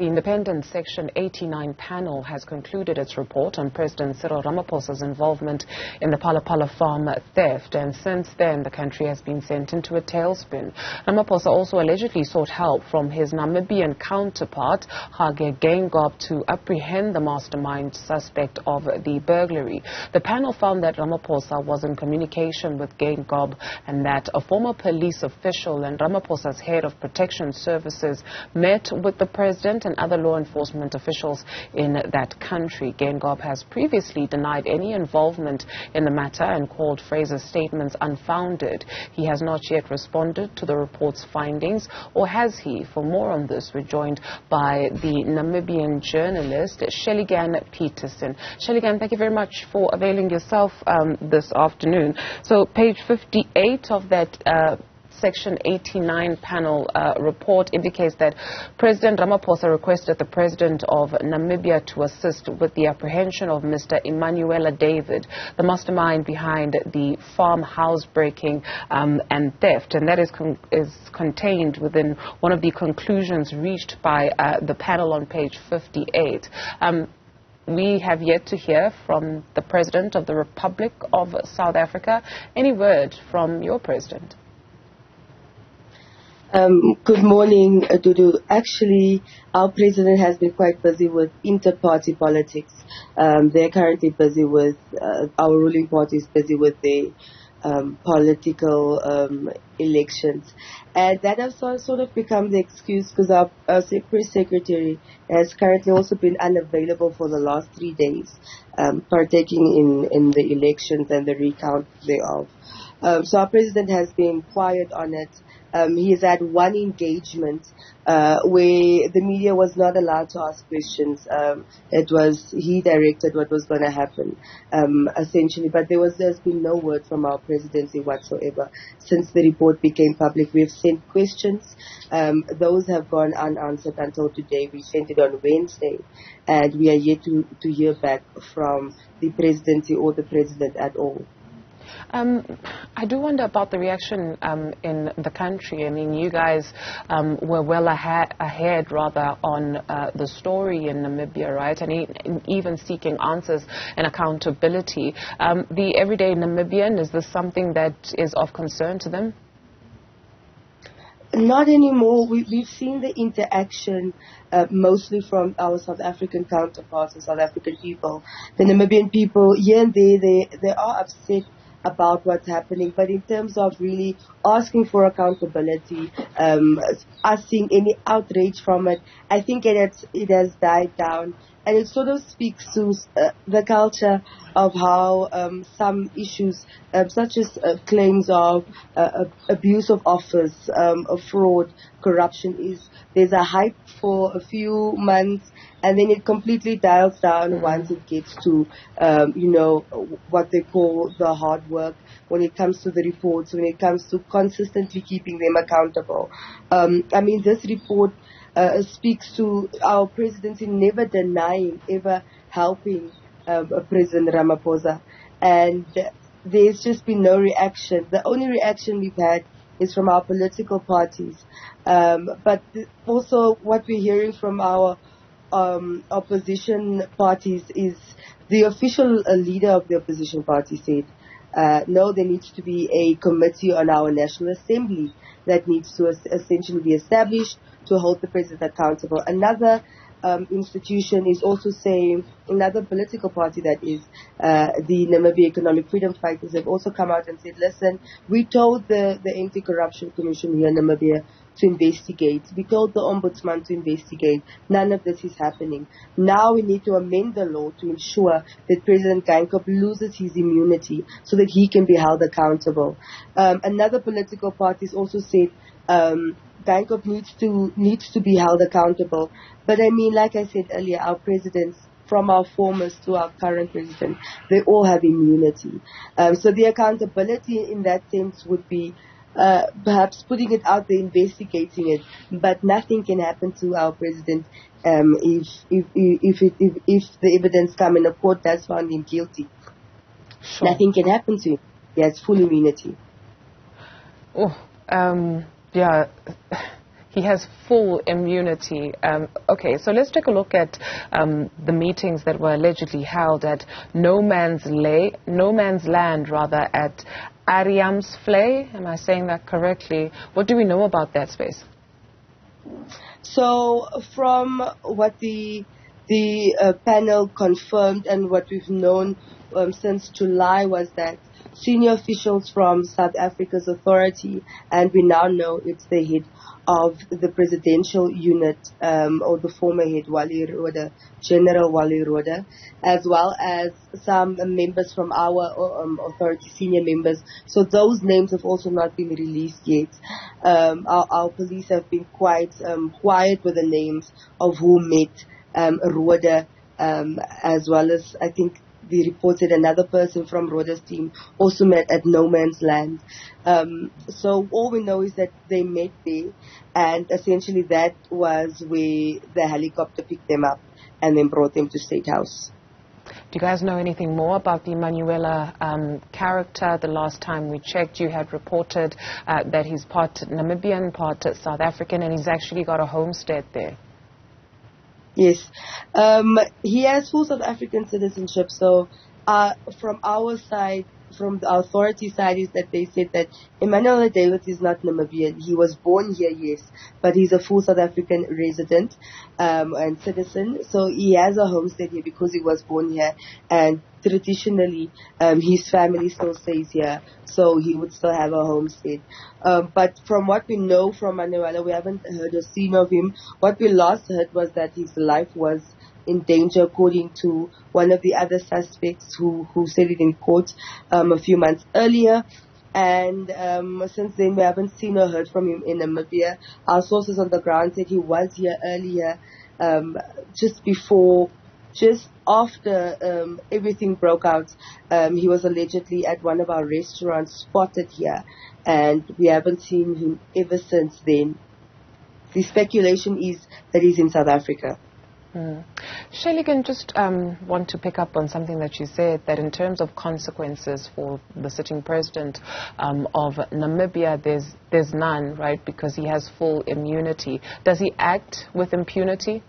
The independent Section 89 panel has concluded its report on President Cyril Ramaphosa's involvement in the Phala Phala farm theft, and since then the country has been sent into a tailspin. Ramaphosa also allegedly sought help from his Namibian counterpart, Hage Geingob, to apprehend the mastermind suspect of the burglary. The panel found that Ramaphosa was in communication with Geingob and that a former police official and Ramaphosa's head of protection services met with the president and other law enforcement officials in that country. Geingob has previously denied any involvement in the matter and called Fraser's statements unfounded. He has not yet responded to the report's findings, or has he? For more on this, we're joined by the Namibian journalist Shellygan Petersen. Shellygan, thank you very much for availing yourself this afternoon. So page 58 of that Section 89 panel report indicates that President Ramaphosa requested the President of Namibia to assist with the apprehension of Mr. Emmanuel David, the mastermind behind the farm housebreaking and theft. And that is contained within one of the conclusions reached by the panel on page 58. We have yet to hear from the President of the Republic of South Africa. Any word from your President? Good morning, Dudu. Actually, our president has been quite busy with inter-party politics. They're currently busy with, our ruling party is busy with the political elections. And that has sort of become the excuse because our press secretary has currently also been unavailable for the last 3 days, partaking in the elections and the recount thereof. So our president has been quiet on it. He has had one engagement where the media was not allowed to ask questions. He directed what was going to happen, essentially. But there's been no word from our presidency whatsoever since the report became public. We've sent questions. Those have gone unanswered until today. We sent it on Wednesday, and we are yet to hear back from the presidency or the president at all. I do wonder about the reaction in the country. I mean, you guys were well ahead rather on the story in Namibia, right? And even seeking answers and accountability. The everyday Namibian, is this something that is of concern to them? Not anymore. We've seen the interaction mostly from our South African counterparts, the South African people. The Namibian people, here and there, they are upset about what's happening, but in terms of really asking for accountability, us seeing any outrage from it, I think it has died down, and it sort of speaks to the culture of how some issues, such as claims of abuse of office, of fraud, corruption, there's a hype for a few months, and then it completely dials down once it gets to, what they call the hard work, when it comes to the reports, when it comes to consistently keeping them accountable. I mean, this report speaks to our presidency never denying, ever helping President Ramaphosa. And there's just been no reaction. The only reaction we've had is from our political parties. But also what we're hearing from our opposition parties is the official leader of the opposition party said, no, there needs to be a committee on our National Assembly that needs to essentially be established to hold the president accountable. Another institution is also saying, another political party that is the Namibia Economic Freedom Fighters have also come out and said, listen, we told the Anti-Corruption Commission here in Namibia to investigate. We told the Ombudsman to investigate. None of this is happening. Now we need to amend the law to ensure that President Geingob loses his immunity so that he can be held accountable. Another political party has also said Geingob needs to be held accountable. But I mean, like I said earlier, our presidents, from our formers to our current president, they all have immunity. So the accountability in that sense would be perhaps putting it out there, investigating it, but nothing can happen to our president if the evidence come in a court that's found him guilty. Sure. Nothing can happen to him. He has full immunity. Yeah. He has full immunity. Okay, so let's take a look at the meetings that were allegedly held at no man's land at Ariamsvlei. Am I saying that correctly? What do we know about that space? So, from what the panel confirmed and what we've known since July was that senior officials from South Africa's authority, and we now know it's the head of the presidential unit, or the former head, General Wally Roda, as well as some members from our authority, senior members. So those names have also not been released yet. Our police have been quite quiet with the names of who met Roda, as well as, I think, they reported another person from Roda's team also met at no man's land. So all we know is that they met there, and essentially that was where the helicopter picked them up and then brought them to State House. Do you guys know anything more about the Manuela character? The last time we checked, you had reported that he's part Namibian, part South African, and he's actually got a homestead there. Yes. He has full South African citizenship. So from our side, from the authority side, is that they said that Emmanuel David is not Namibian. He was born here, yes, but he's a full South African resident and citizen. So he has a homestead here because he was born here, and traditionally his family still stays here, so he would still have a homestead. But from what we know from Manuela, we haven't heard or seen of him. What we last heard was that his life was in danger, according to one of the other suspects who said it in court a few months earlier. And since then, we haven't seen or heard from him in Namibia. Our sources on the ground said he was here earlier, just after everything broke out. He was allegedly at one of our restaurants, spotted here, and we haven't seen him ever since then. The speculation is that he's in South Africa. Shellygan, just want to pick up on something that you said, that in terms of consequences for the sitting president of Namibia, there's none, right, because he has full immunity. Does he act with impunity?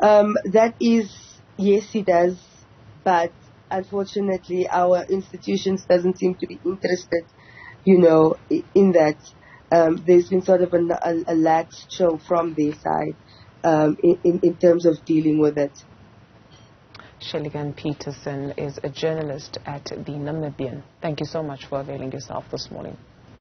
That is, yes, he does, but unfortunately our institutions doesn't seem to be interested, in that. There's been sort of a lax show from their side in terms of dealing with it. Shellygan Petersen is a journalist at the Namibian. Thank you so much for availing yourself this morning.